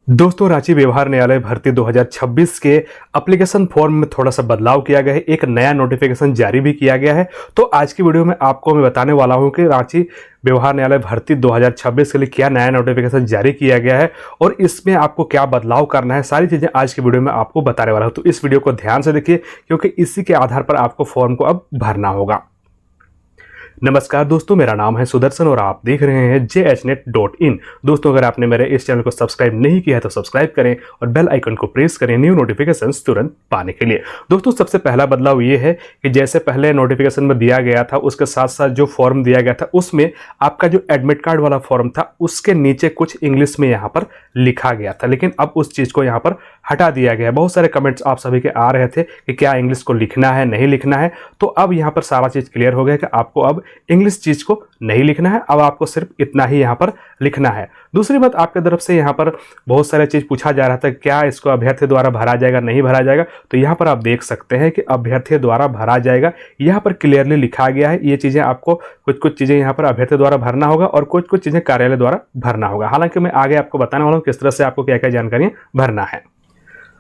दोस्तों, रांची व्यवहार न्यायालय भर्ती 2026 के एप्लीकेशन फॉर्म में थोड़ा सा बदलाव किया गया है। एक नया नोटिफिकेशन जारी भी किया गया है। तो आज की वीडियो में आपको मैं बताने वाला हूं कि रांची व्यवहार न्यायालय भर्ती 2026 के लिए क्या नया नोटिफिकेशन जारी किया गया है और इसमें आपको क्या बदलाव करना है। सारी चीजें आज की वीडियो में आपको बताने वाला हूं। तो इस वीडियो को ध्यान से देखिए, क्योंकि इसी के आधार पर आपको फॉर्म को अब भरना होगा। नमस्कार दोस्तों, मेरा नाम है सुदर्शन और आप देख रहे हैं jhnet.in। दोस्तों, अगर आपने मेरे इस चैनल को सब्सक्राइब नहीं किया है तो सब्सक्राइब करें और बेल आइकन को प्रेस करें न्यू नोटिफिकेशंस तुरंत पाने के लिए। दोस्तों, सबसे पहला बदलाव ये है कि जैसे पहले नोटिफिकेशन में दिया गया था, उसके साथ साथ जो फॉर्म दिया गया था उसमें आपका जो एडमिट कार्ड वाला फॉर्म था उसके नीचे कुछ इंग्लिश में यहाँ पर लिखा गया था, लेकिन अब उस चीज को यहाँ पर हटा दिया गया। बहुत सारे कमेंट्स आप सभी के आ रहे थे कि क्या इंग्लिश को लिखना है नहीं लिखना है। तो अब यहाँ पर सारा चीज क्लियर हो गया कि आपको अब इंग्लिश चीज को नहीं लिखना है, अब आपको सिर्फ इतना ही यहाँ पर लिखना है। दूसरी बात, आपके तरफ से यहाँ पर बहुत सारे चीज पूछा जा रहा था, क्या इसको अभ्यर्थी द्वारा भरा जाएगा नहीं भरा जाएगा। तो यहाँ पर आप देख सकते हैं कि अभ्यर्थी द्वारा भरा जाएगा। यहाँ पर क्लियरली लिखा गया है। ये चीजें आपको कुछ चीजें यहाँ पर अभ्यर्थी द्वारा भरना होगा और कुछ चीजें कार्यालय द्वारा भरना होगा। हालांकि मैं आगे आपको बताने वाला हूँ किस तरह से आपको क्या क्या जानकारियां भरना है।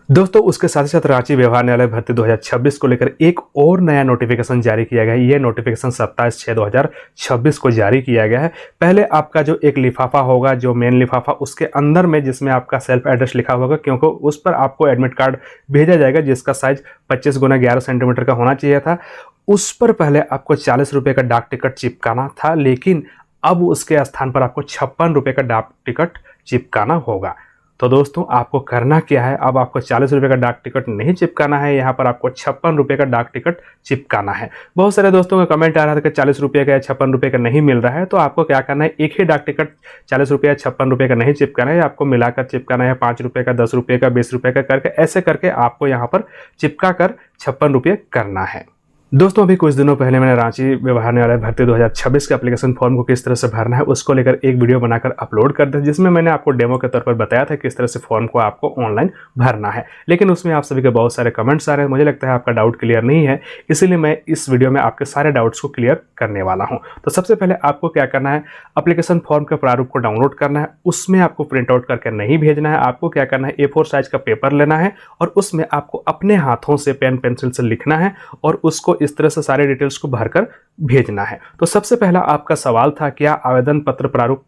दोस्तों, उसके साथ ही साथ रांची व्यवहार न्यायालय भर्ती 2026 को लेकर एक और नया नोटिफिकेशन जारी किया गया है। यह नोटिफिकेशन 27/6/2026 को जारी किया गया है। पहले आपका जो एक लिफाफा होगा, जो मेन लिफाफा, उसके अंदर में जिसमें आपका सेल्फ एड्रेस लिखा होगा, क्योंकि उस पर आपको एडमिट कार्ड भेजा जाएगा जिसका साइज 25 × 11 सेंटीमीटर का होना चाहिए था। उस पर पहले आपको 40 रुपये का डाक टिकट चिपकाना था, लेकिन अब उसके स्थान पर आपको 56 रुपये का डाक टिकट चिपकाना होगा। तो दोस्तों, आपको करना क्या है, अब आपको 40 रुपये का डाक टिकट नहीं चिपकाना है, यहाँ पर आपको 56 रुपये का डाक टिकट चिपकाना है। बहुत सारे दोस्तों का कमेंट आ रहा था कि 40 रुपये का या 56 रुपये का नहीं मिल रहा है। तो आपको क्या करना है, एक ही डाक टिकट 40 रुपये या 56 रुपये का नहीं चिपकाना है, आपको मिलाकर चिपकाना है। 5 रुपये का, 10 रुपये का, 20 रुपये का करके ऐसे करके आपको यहाँ पर चिपका कर 56 रुपये करना है। दोस्तों, अभी कुछ दिनों पहले मैंने रांची व्यवहार न्यायालय भर्ती 2026 के एप्लीकेशन फॉर्म को किस तरह से भरना है उसको लेकर एक वीडियो बनाकर अपलोड कर दिया, जिसमें मैंने आपको डेमो के तौर पर बताया था किस तरह से फॉर्म को आपको ऑनलाइन भरना है। लेकिन उसमें आप सभी के बहुत सारे कमेंट्स आ रहे हैं। मुझे लगता है आपका डाउट क्लियर नहीं है, इसीलिए मैं इस वीडियो में आपके सारे डाउट्स को क्लियर करने वाला हूँ। तो सबसे पहले आपको क्या करना है, एप्लीकेशन फॉर्म के प्रारूप को डाउनलोड करना है। उसमें आपको प्रिंट आउट करके नहीं भेजना है। आपको क्या करना है, A4 साइज का पेपर लेना है और उसमें आपको अपने हाथों से पेन पेंसिल से लिखना है और उसको इस तरह से सारे डिटेल्स को भरकर भेजना है। तो सबसे पहला आपका सवाल था, क्या आवेदन पत्र प्रारूप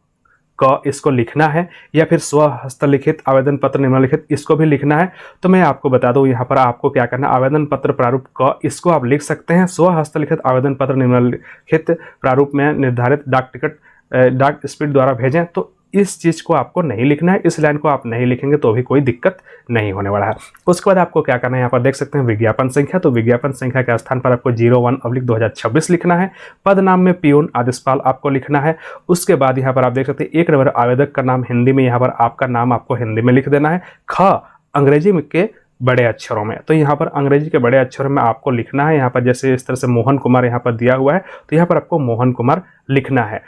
का इसको लिखना है या फिर स्व हस्तलिखित आवेदन पत्र निम्नलिखित इसको भी लिखना है। तो मैं आपको बता दूं, यहाँ पर आपको क्या करना है, आवेदन पत्र प्रारूप का इसको आप लिख सकते हैं। स्व हस्तलिखित आवेदन पत्र निम्नलिखित प्रारूप में निर्धारित डाक टिकट डाक स्पीड द्वारा भेजें। तो इस चीज को आपको नहीं लिखना है। इस लाइन को आप नहीं लिखेंगे तो भी कोई दिक्कत नहीं होने वाला है। उसके बाद आपको क्या करना है, यहाँ पर देख सकते हैं विज्ञापन संख्या। तो विज्ञापन संख्या के स्थान पर आपको 01/2026 लिखना है। पद नाम में पियून आदेशपाल आपको लिखना है। उसके बाद यहाँ पर आप देख सकते हैं 1 नंबर आवेदक का नाम हिंदी में, यहाँ पर आपका नाम आपको हिंदी में लिख देना है। ख अंग्रेजी में के बड़े अक्षरों में, तो यहाँ पर अंग्रेजी के बड़े अक्षरों में आपको लिखना है। यहाँ पर जैसे इस तरह से मोहन कुमार यहाँ पर दिया हुआ है, तो यहाँ पर आपको मोहन कुमार लिखना है।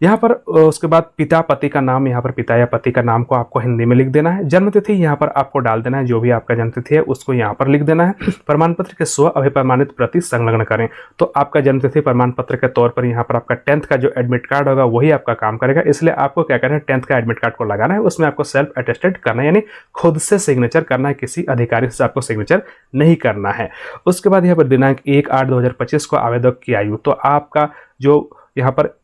यहाँ पर उसके बाद पिता पति का नाम, यहाँ पर पिता या पति का नाम को आपको हिंदी में लिख देना है। जन्म तिथि यहाँ पर आपको डाल देना है, जो भी आपका जन्म तिथि है उसको यहाँ पर लिख देना है। प्रमाण पत्र के स्व अभिप्रमाणित प्रति संलग्न करें। तो आपका जन्म तिथि प्रमाण पत्र के तौर पर यहाँ पर आपका 10th का जो एडमिट कार्ड होगा वही आपका काम करेगा, इसलिए आपको क्या करना है, 10th का एडमिट कार्ड को लगाना है। उसमें आपको सेल्फ अटेस्टेड करना है, यानी खुद से सिग्नेचर करना है, किसी अधिकारी से आपको सिग्नेचर नहीं करना है। उसके बाद यहाँ पर दिनांक 1/8/2025 को आवेदक की आयु, तो आपका जो यहाँ पर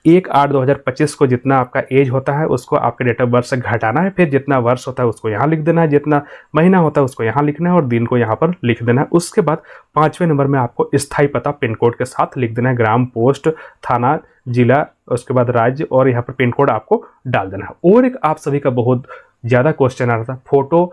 1/8/2025 को जितना आपका एज होता है उसको आपके डेट ऑफ बर्थ से घटाना है। फिर जितना वर्ष होता है उसको यहाँ लिख देना है, जितना महीना होता है उसको यहाँ लिखना है और दिन को यहाँ पर लिख देना है। उसके बाद 5वें नंबर में आपको स्थायी पता पिन कोड के साथ लिख देना है, ग्राम, पोस्ट, थाना, जिला, उसके बाद राज्य और यहाँ पर पिन कोड आपको डाल देना है। और एक आप सभी का बहुत ज़्यादा क्वेश्चन आ रहा था, फोटो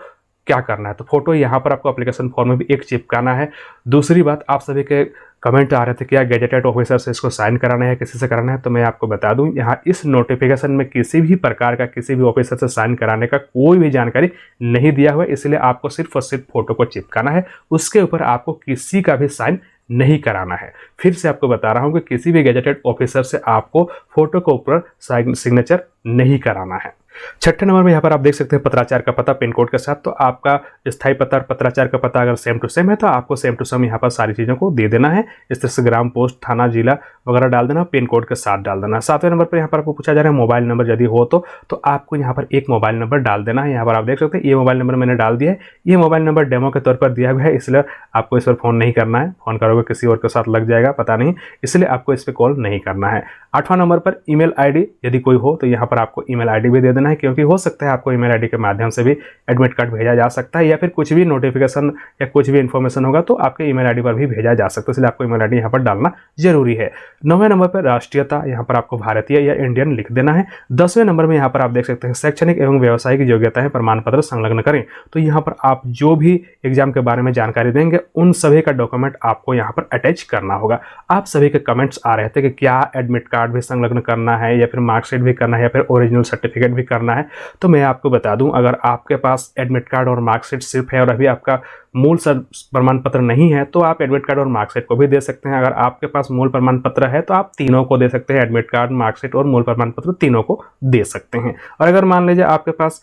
क्या करना है। तो फोटो यहाँ पर आपको एप्लीकेशन फॉर्म में भी एक चिपकाना है। दूसरी बात, आप सभी के कमेंट आ रहे थे क्या गैजेटेड ऑफिसर से इसको साइन कराना है, किसी से कराना है। तो मैं आपको बता दूं, यहाँ इस नोटिफिकेशन में किसी भी प्रकार का किसी भी ऑफिसर से साइन कराने का कोई भी जानकारी नहीं दिया हुआ है, इसलिए आपको सिर्फ और सिर्फ फोटो को चिपकाना है। उसके ऊपर आपको किसी का भी साइन नहीं कराना है। फिर से आपको बता रहा हूं कि किसी भी गैजेटेड ऑफिसर से आपको फोटो के ऊपर सिग्नेचर नहीं कराना है। छठे नंबर में यहाँ पर आप देख सकते हैं पत्राचार का पता पिन कोड के साथ। तो आपका स्थायी पता और पत्राचार का पता अगर सेम टू सेम है तो आपको सेम टू सेम यहाँ पर सारी चीज़ों को दे देना है। इस तरह से ग्राम, पोस्ट, थाना, जिला वगैरह डाल देना, पिन कोड के साथ डाल देना। सातवें नंबर पर यहाँ पर आपको पूछा जा रहा है मोबाइल नंबर यदि हो तो आपको यहाँ पर एक मोबाइल नंबर डाल देना है। यहाँ पर आप देख सकते हैं ये मोबाइल नंबर मैंने डाल दिया है। ये मोबाइल नंबर डेमो के तौर पर दिया हुआ है, इसलिए आपको इस पर फ़ोन नहीं करना है। फ़ोन करोगे किसी और के साथ लग जाएगा पता नहीं, इसलिए आपको इस पर कॉल नहीं करना है। आठवां नंबर पर ईमेल आईडी यदि कोई हो तो यहाँ पर आपको ईमेल आईडी भी दे देना है, क्योंकि हो सकता है आपको ईमेल आईडी के माध्यम से भी एडमिट कार्ड भेजा जा सकता है, या फिर कुछ भी नोटिफिकेशन या कुछ भी इन्फॉर्मेशन होगा तो आपके ईमेल आईडी पर भी भेजा जा सकता है, इसलिए आपको ईमेल आईडी यहाँ पर डालना जरूरी है। 9वें नंबर पर राष्ट्रीयता, यहाँ पर आपको भारतीय या इंडियन लिख देना है। 10वें नंबर में यहाँ पर आप देख सकते हैं शैक्षणिक एवं व्यावसायिक योग्यताएं प्रमाण पत्र संलग्न करें। तो यहाँ पर आप जो भी एग्जाम के बारे में जानकारी देंगे उन सभी का डॉक्यूमेंट आपको यहाँ पर अटैच करना होगा। आप सभी के कमेंट्स आ रहे थे कि क्या एडमिट कार्ड भी संलग्न करना है या फिर मार्कशीट भी करना है या फिर ओरिजिनल सर्टिफिकेट भी करना है। तो मैं आपको बता दूं, अगर आपके पास एडमिट कार्ड और मार्कशीट सिर्फ है और अभी आपका मूल प्रमाण पत्र नहीं है तो आप एडमिट कार्ड और मार्कशीट को भी दे सकते हैं। अगर आपके पास मूल प्रमाण पत्र है तो आप तीनों को दे सकते हैं, एडमिट कार्ड, मार्कशीट और मूल प्रमाण पत्र तीनों को दे सकते हैं। और अगर मान लीजिए आपके पास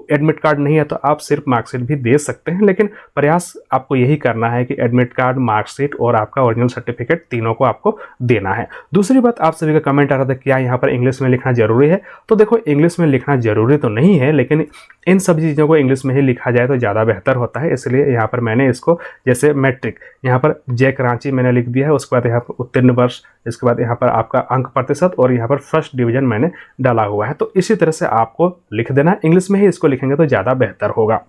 एडमिट कार्ड नहीं है तो आप सिर्फ मार्कशीट भी दे सकते हैं, लेकिन प्रयास आपको यही करना है कि एडमिट कार्ड, मार्कशीट और आपका ओरिजिनल सर्टिफिकेट तीनों को आपको देना है। दूसरी बात, आप सभी का कमेंट आ रहा था क्या यहाँ पर इंग्लिश में लिखना जरूरी है। तो देखो, इंग्लिश में लिखना जरूरी तो नहीं है, लेकिन इन सभी चीज़ों को इंग्लिश में ही लिखा जाए तो ज़्यादा बेहतर होता है। इसलिए यहाँ पर मैंने इसको, जैसे मैट्रिक यहाँ पर जैक रांची मैंने लिख दिया है, उसके बाद यहाँ पर उत्तीर्ण वर्ष, इसके बाद यहाँ पर आपका अंक प्रतिशत और यहाँ पर फर्स्ट डिवीजन मैंने डाला हुआ है। तो इसी तरह से आपको लिख देना है, इंग्लिश में ही इसको लिखेंगे तो ज़्यादा बेहतर होगा।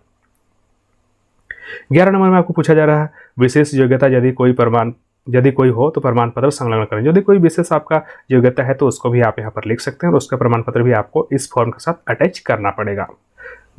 11 नंबर में आपको पूछा जा रहा है विशेष योग्यता यदि कोई हो तो प्रमाण पत्र संलग्न करें। यदि कोई विशेष आपका योग्यता है तो उसको भी आप यहाँ पर लिख सकते हैं और उसका प्रमाण पत्र भी आपको इस फॉर्म के साथ अटैच करना पड़ेगा।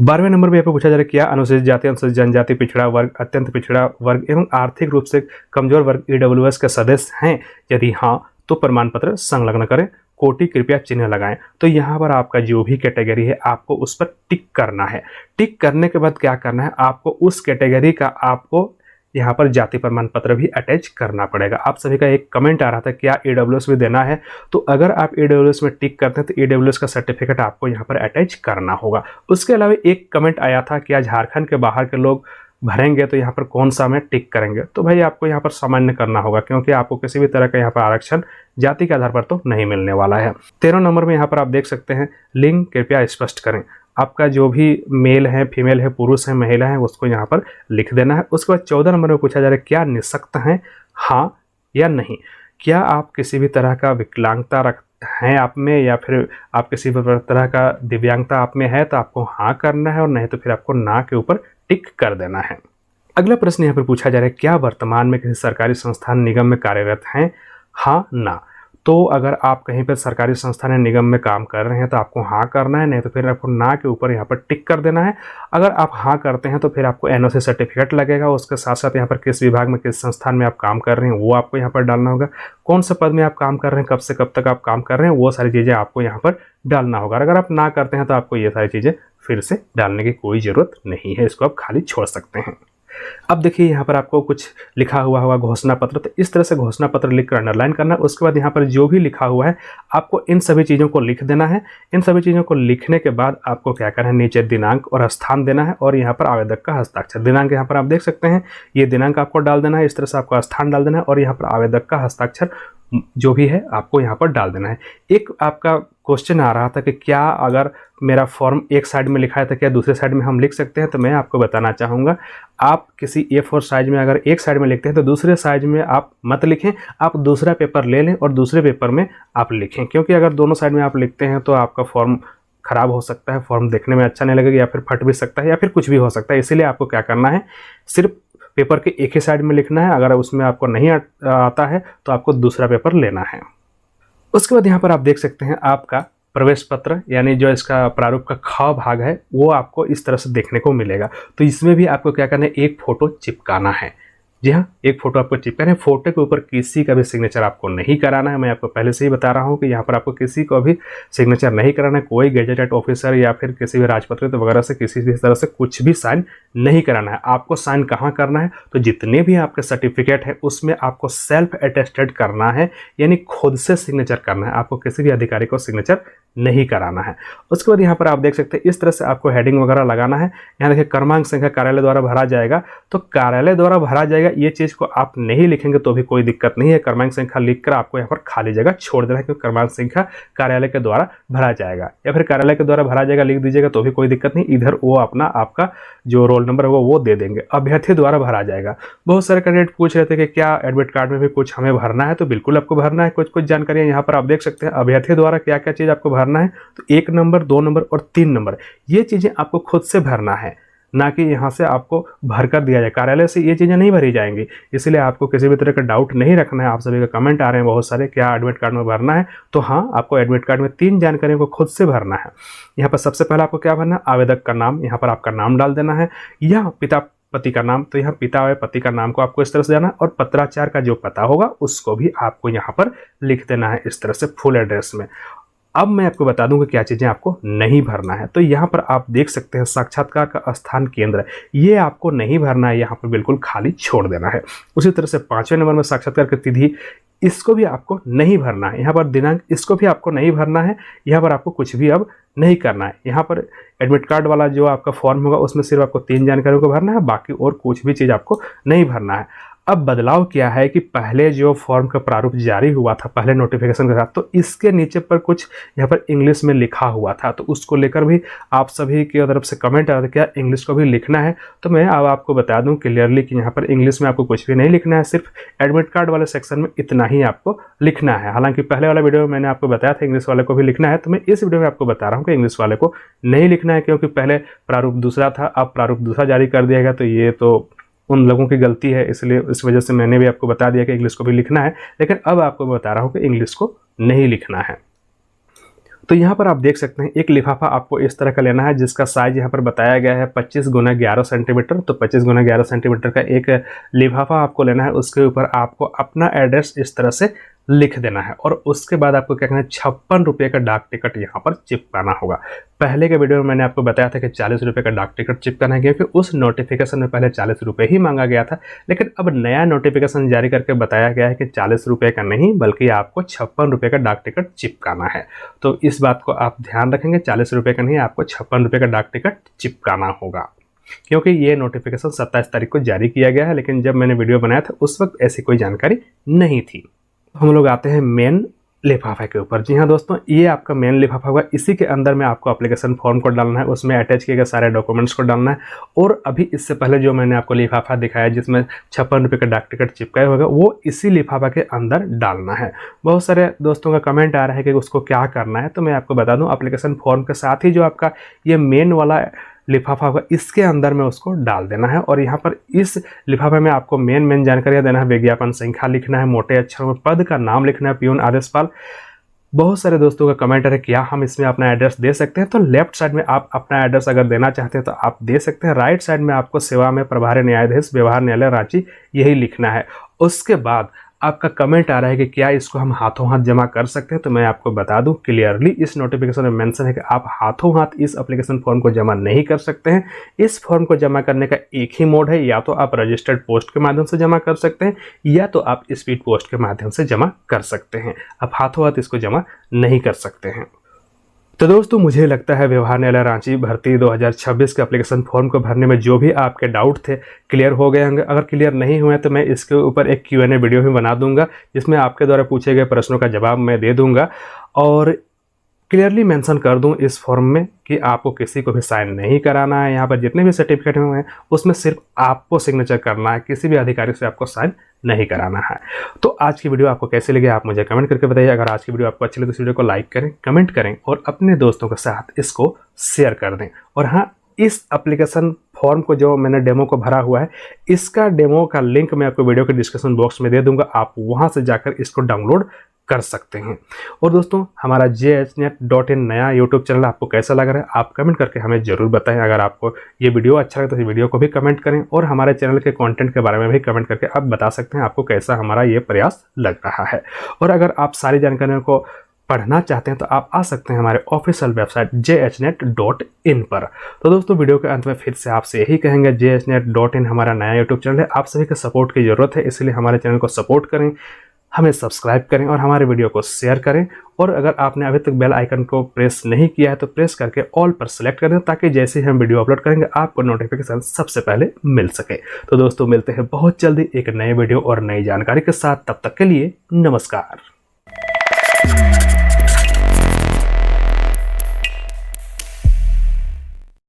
12वें नंबर में यहाँ पे पूछा जा रहा है क्या अनुसूचित जाति, अनुसूचित जनजाति, पिछड़ा वर्ग, अत्यंत पिछड़ा वर्ग एवं आर्थिक रूप से कमजोर वर्ग ईडब्ल्यूएस के सदस्य हैं। यदि हाँ तो प्रमाण पत्र संलग्न करें, कोटि कृपया चिन्ह लगाएं। तो यहाँ पर आपका जो भी कैटेगरी है आपको उस पर टिक करना है। टिक करने के बाद क्या करना है, आपको उस कैटेगरी का आपको यहाँ पर जाति प्रमाण पत्र भी अटैच करना पड़ेगा। आप सभी का एक कमेंट आ रहा था क्या ईडब्ल्यूएस भी देना है। तो अगर आप ईडब्ल्यूएस में टिक करते हैं तो ईडब्ल्यूएस का सर्टिफिकेट आपको यहाँ पर अटैच करना होगा। उसके अलावा एक कमेंट आया था क्या झारखंड के बाहर के लोग भरेंगे तो यहाँ पर कौन सा में टिक करेंगे। तो भाई आपको यहाँ पर सामान्य करना होगा, क्योंकि आपको किसी भी तरह का यहाँ पर आरक्षण जाति के आधार पर तो नहीं मिलने वाला है। 13 नंबर में यहाँ पर आप देख सकते हैं लिंग कृपया स्पष्ट करें। आपका जो भी मेल है, फीमेल है, पुरुष है, महिला है, उसको यहाँ पर लिख देना है। उसके बाद 14 नंबर में पूछा जा रहा है क्या निःशक्त हैं, हाँ या नहीं। क्या आप किसी भी तरह का विकलांगता हैं आप में, या फिर आप किसी भी तरह का दिव्यांगता आप में है तो आपको हाँ करना है, और नहीं तो फिर आपको ना के ऊपर टिक कर देना है। अगला प्रश्न यहाँ पर पूछा जा रहा है क्या वर्तमान में किसी सरकारी संस्थान निगम में कार्यरत हैं, हाँ ना। तो अगर आप कहीं पर सरकारी संस्थान या निगम में काम कर रहे हैं तो आपको हाँ करना है, नहीं तो फिर आपको ना के ऊपर यहाँ पर टिक कर देना है। अगर आप हाँ करते हैं तो फिर आपको एनओसी सर्टिफिकेट लगेगा, उसके साथ साथ यहाँ पर किस विभाग में, किस संस्थान में आप काम कर रहे हैं वो आपको यहाँ पर डालना होगा। कौन से पद में आप काम कर रहे हैं, कब से कब तक आप काम कर रहे हैं, वो सारी चीज़ें आपको यहाँ पर डालना होगा। अगर आप ना करते हैं तो आपको ये सारी चीज़ें फिर से डालने की कोई ज़रूरत नहीं है, इसको आप खाली छोड़ सकते हैं। अब देखिए यहाँ पर आपको कुछ लिखा हुआ होगा घोषणा पत्र, तो इस तरह से घोषणा पत्र लिखकर अंडरलाइन करना। उसके बाद यहाँ पर जो भी लिखा हुआ है आपको इन सभी चीज़ों को लिख देना है। इन सभी चीज़ों को लिखने के बाद आपको क्या करना है, नीचे दिनांक और स्थान देना है और यहाँ पर आवेदक का हस्ताक्षर। दिनांक यहाँ पर आप देख सकते हैं, ये दिनांक आपको डाल देना है, इस तरह से आपको स्थान डाल देना है और यहाँ पर आवेदक का हस्ताक्षर जो भी है आपको यहाँ पर डाल देना है। एक आपका क्वेश्चन आ रहा था कि क्या अगर मेरा फॉर्म एक साइड में लिखा है तो क्या दूसरे साइड में हम लिख सकते हैं। तो मैं आपको बताना चाहूँगा, आप किसी A4 साइज में अगर एक साइड में लिखते हैं तो दूसरे साइज में आप मत लिखें, आप दूसरा पेपर ले लें और दूसरे पेपर में आप लिखें, क्योंकि अगर दोनों साइड में आप लिखते हैं तो आपका फॉर्म खराब हो सकता है, फॉर्म देखने में अच्छा नहीं लगेगा, या फिर फट भी सकता है, या फिर कुछ भी हो सकता है। इसीलिए आपको क्या करना है, सिर्फ पेपर के एक ही साइड में लिखना है। अगर उसमें आपको नहीं आता है तो आपको दूसरा पेपर लेना है। उसके बाद यहाँ पर आप देख सकते हैं आपका प्रवेश पत्र, यानी जो इसका प्रारूप का ख भाग है वो आपको इस तरह से देखने को मिलेगा। तो इसमें भी आपको क्या करना है, एक फ़ोटो चिपकाना है। जी हाँ, एक फ़ोटो आपको चिपकाना है। फोटो के ऊपर किसी का भी सिग्नेचर आपको नहीं कराना है। मैं आपको पहले से ही बता रहा हूँ कि यहाँ पर आपको किसी को भी सिग्नेचर नहीं कराना है। कोई गेजेटेड ऑफिसर या फिर किसी भी राजपत्रित वगैरह से किसी भी तरह से कुछ भी साइन नहीं कराना है। आपको साइन कहाँ करना है, तो जितने भी आपके सर्टिफिकेट है उसमें आपको सेल्फ अटेस्टेड करना है, यानी खुद से सिग्नेचर करना है। आपको किसी भी अधिकारी को सिग्नेचर नहीं कराना है। उसके बाद यहाँ पर आप देख सकते हैं इस तरह से आपको हेडिंग वगैरह लगाना है। यहाँ देखिए क्रमांक संख्या कार्यालय द्वारा भरा जाएगा, तो कार्यालय द्वारा भरा जाएगा ये चीज़ को आप नहीं लिखेंगे तो भी कोई दिक्कत नहीं है। क्रमांक संख्या लिखकर आपको यहाँ पर खाली जगह छोड़ देना है, क्योंकि क्रमांक संख्या कार्यालय के द्वारा भरा जाएगा, या फिर कार्यालय के द्वारा भरा जाएगा लिख दीजिएगा तो भी कोई दिक्कत नहीं। इधर वो अपना आपका जो रोल नंबर होगा वो दे देंगे। अभ्यर्थी द्वारा भरा जाएगा। बहुत सारे कैंडिडेट पूछ रहे थे कि क्या एडमिट कार्ड में भी कुछ हमें भरना है, तो बिल्कुल आपको भरना है। कुछ जानकारियाँ यहाँ पर आप देख सकते हैं अभ्यर्थी द्वारा क्या क्या चीज़ आपको भरना है। तो 1 नंबर, 2 नंबर और 3 नंबर ये चीज़ें आपको खुद से भरना है, ना कि यहाँ से आपको भर कर दिया जाए। कार्यालय से ये चीज़ें नहीं भरी जाएंगी, इसलिए आपको किसी भी तरह का डाउट नहीं रखना है। आप सभी का कमेंट आ रहे हैं बहुत सारे, क्या एडमिट कार्ड में भरना है, तो हाँ आपको एडमिट कार्ड में 3 जानकारियों को खुद से भरना है। यहाँ पर सबसे पहले आपको क्या भरना है, आवेदक का नाम, यहाँ पर आपका नाम डाल देना है, या पिता पति का नाम, तो यहाँ पिता और पति का नाम को आपको इस तरह से जाना, और पत्राचार का जो पता होगा उसको भी आपको यहाँ पर लिख देना है इस तरह से फुल एड्रेस में। अब मैं आपको बता दूं कि क्या चीज़ें आपको नहीं भरना है। तो यहाँ पर आप देख सकते हैं साक्षात्कार का स्थान केंद्र, ये आपको नहीं भरना है, यहाँ पर बिल्कुल खाली छोड़ देना है। उसी तरह से 5वें नंबर में साक्षात्कार की तिथि, इसको भी आपको नहीं भरना है। यहाँ पर दिनांक, इसको भी आपको नहीं भरना है। यहाँ पर आपको कुछ भी अब नहीं करना है। यहाँ पर एडमिट कार्ड वाला जो आपका फॉर्म होगा उसमें सिर्फ आपको 3 जानकारियों को भरना है, बाकी और कुछ भी चीज़ आपको नहीं भरना है। अब बदलाव क्या है कि पहले जो फॉर्म का प्रारूप जारी हुआ था पहले नोटिफिकेशन के साथ, तो इसके नीचे पर कुछ यहाँ पर इंग्लिश में लिखा हुआ था, तो उसको लेकर भी आप सभी की तरफ से कमेंट आ रहा था क्या इंग्लिश को भी लिखना है। तो मैं अब आपको बता दूं क्लियरली कि यहाँ पर इंग्लिश में आपको कुछ भी नहीं लिखना है, सिर्फ एडमिट कार्ड वाले सेक्शन में इतना ही आपको लिखना है। हालांकि पहले वाला वीडियो में मैंने आपको बताया था इंग्लिश वाले को भी लिखना है, तो मैं इस वीडियो में आपको बता रहा हूँ कि इंग्लिश वाले को नहीं लिखना है, क्योंकि पहले प्रारूप दूसरा था, अब प्रारूप दूसरा जारी कर दिया गया, तो ये तो उन लोगों की गलती है, इसलिए इस वजह से मैंने भी आपको बता दिया कि इंग्लिश को भी लिखना है। लेकिन अब आपको बता रहा हूँ कि इंग्लिश को नहीं लिखना है। तो यहाँ पर आप देख सकते हैं एक लिफाफा आपको इस तरह का लेना है, जिसका साइज यहाँ पर बताया गया है 25 × 11 सेंटीमीटर। तो 25 × 11 सेंटीमीटर का एक लिफाफा आपको लेना है। उसके ऊपर आपको अपना एड्रेस इस तरह से लिख देना है, और उसके बाद आपको क्या करना है, 56 रुपये का डाक टिकट यहाँ पर चिपकाना होगा। पहले के वीडियो में मैंने आपको बताया था कि 40 रुपये का डाक टिकट चिपकाना है, क्योंकि उस नोटिफिकेशन में पहले 40 रुपये ही मांगा गया था। लेकिन अब नया नोटिफिकेशन जारी करके बताया गया है कि 40 रुपये का नहीं, बल्कि आपको 56 रुपये का डाक टिकट चिपकाना है। तो इस बात को आप ध्यान रखेंगे, 40 रुपये का नहीं, आपको 56 रुपये का डाक टिकट चिपकाना होगा, क्योंकि ये नोटिफिकेशन 27 तारीख को जारी किया गया है। लेकिन जब मैंने वीडियो बनाया था उस वक्त ऐसी कोई जानकारी नहीं थी। हम लोग आते हैं मेन लिफाफे के ऊपर। जी हाँ दोस्तों, ये आपका मेन लिफाफा होगा। इसी के अंदर में आपको एप्लीकेशन फॉर्म को डालना है, उसमें अटैच किए गए सारे डॉक्यूमेंट्स को डालना है। और अभी इससे पहले जो मैंने आपको लिफाफा दिखाया जिसमें 56 रुपये का डाक टिकट चिपकाया होगा, वो इसी लिफाफा के अंदर डालना है। बहुत सारे दोस्तों का कमेंट आ रहा है कि उसको क्या करना है, तो मैं आपको बता दूँ एप्लीकेशन फॉर्म के साथ ही जो आपका ये मेन वाला लिफाफा होगा इसके अंदर में उसको डाल देना है। और यहाँ पर इस लिफाफे में आपको मेन जानकारियाँ देना है। विज्ञापन संख्या लिखना है, मोटे अक्षरों में पद का नाम लिखना है, पियून आदेशपाल। बहुत सारे दोस्तों का कमेंट है क्या हम इसमें अपना एड्रेस दे सकते हैं, तो लेफ्ट साइड में आप अपना एड्रेस अगर देना चाहते हैं तो आप दे सकते हैं। राइट साइड में आपको सेवा में प्रभारी न्यायाधीश व्यवहार न्यायालय रांची यही लिखना है। उसके बाद आपका कमेंट आ रहा है कि क्या इसको हम हाथों हाथ जमा कर सकते हैं, तो मैं आपको बता दूं क्लियरली इस नोटिफिकेशन में मेंशन है कि आप हाथों हाथ इस एप्लीकेशन फॉर्म को जमा नहीं कर सकते हैं। इस फॉर्म को जमा करने का एक ही मोड है, या तो आप रजिस्टर्ड पोस्ट के माध्यम से जमा कर सकते हैं, या तो आप स्पीड पोस्ट के माध्यम से जमा कर सकते हैं। आप हाथों हाथ इसको जमा नहीं कर सकते हैं। तो दोस्तों मुझे लगता है व्यवहार न्यायालय रांची भर्ती 2026 के एप्लीकेशन फॉर्म को भरने में जो भी आपके डाउट थे क्लियर हो गए होंगे। अगर क्लियर नहीं हुए तो मैं इसके ऊपर एक Q&A वीडियो भी बना दूंगा, जिसमें आपके द्वारा पूछे गए प्रश्नों का जवाब मैं दे दूंगा। और क्लियरली मेंशन कर दूं इस फॉर्म में कि आपको किसी को भी साइन नहीं कराना है। यहाँ पर जितने भी सर्टिफिकेट हुए हैं उसमें सिर्फ आपको सिग्नेचर करना है, किसी भी अधिकारी से आपको साइन नहीं कराना है। तो आज की वीडियो आपको कैसी लगी आप मुझे कमेंट करके बताइए। अगर आज की वीडियो आपको अच्छी लगे तो इस वीडियो को लाइक करें, कमेंट करें और अपने दोस्तों के साथ इसको शेयर कर दें। और हाँ, इस एप्लीकेशन फॉर्म को जो मैंने डेमो को भरा हुआ है, इसका डेमो का लिंक मैं आपको वीडियो के डिस्क्रिप्शन बॉक्स में दे दूंगा, आप वहां से जाकर इसको डाउनलोड कर सकते हैं। और दोस्तों हमारा jhnet.in नया यूट्यूब चैनल आपको कैसा लग रहा है आप कमेंट करके हमें ज़रूर बताएं। अगर आपको ये वीडियो अच्छा लगे तो इस वीडियो को भी कमेंट करें, और हमारे चैनल के कंटेंट के बारे में भी कमेंट करके आप बता सकते हैं आपको कैसा हमारा ये प्रयास लग रहा है। और अगर आप सारी जानकारियों को पढ़ना चाहते हैं तो आप आ सकते हैं हमारे ऑफिशियल वेबसाइट jhnet.in पर। तो दोस्तों वीडियो के अंत में फिर से आपसे यही कहेंगे, jhnet.in हमारा नया यूट्यूब चैनल है, आप सभी के सपोर्ट की ज़रूरत है, इसलिए हमारे चैनल को सपोर्ट करें। हमें सब्सक्राइब करें और हमारे वीडियो को शेयर करें। और अगर आपने अभी तक बेल आइकन को प्रेस नहीं किया है तो प्रेस करके ऑल पर सेलेक्ट कर दें, ताकि जैसे ही हम वीडियो अपलोड करेंगे आपको नोटिफिकेशन सबसे पहले मिल सके। तो दोस्तों मिलते हैं बहुत जल्दी एक नए वीडियो और नई जानकारी के साथ। तब तक के लिए नमस्कार।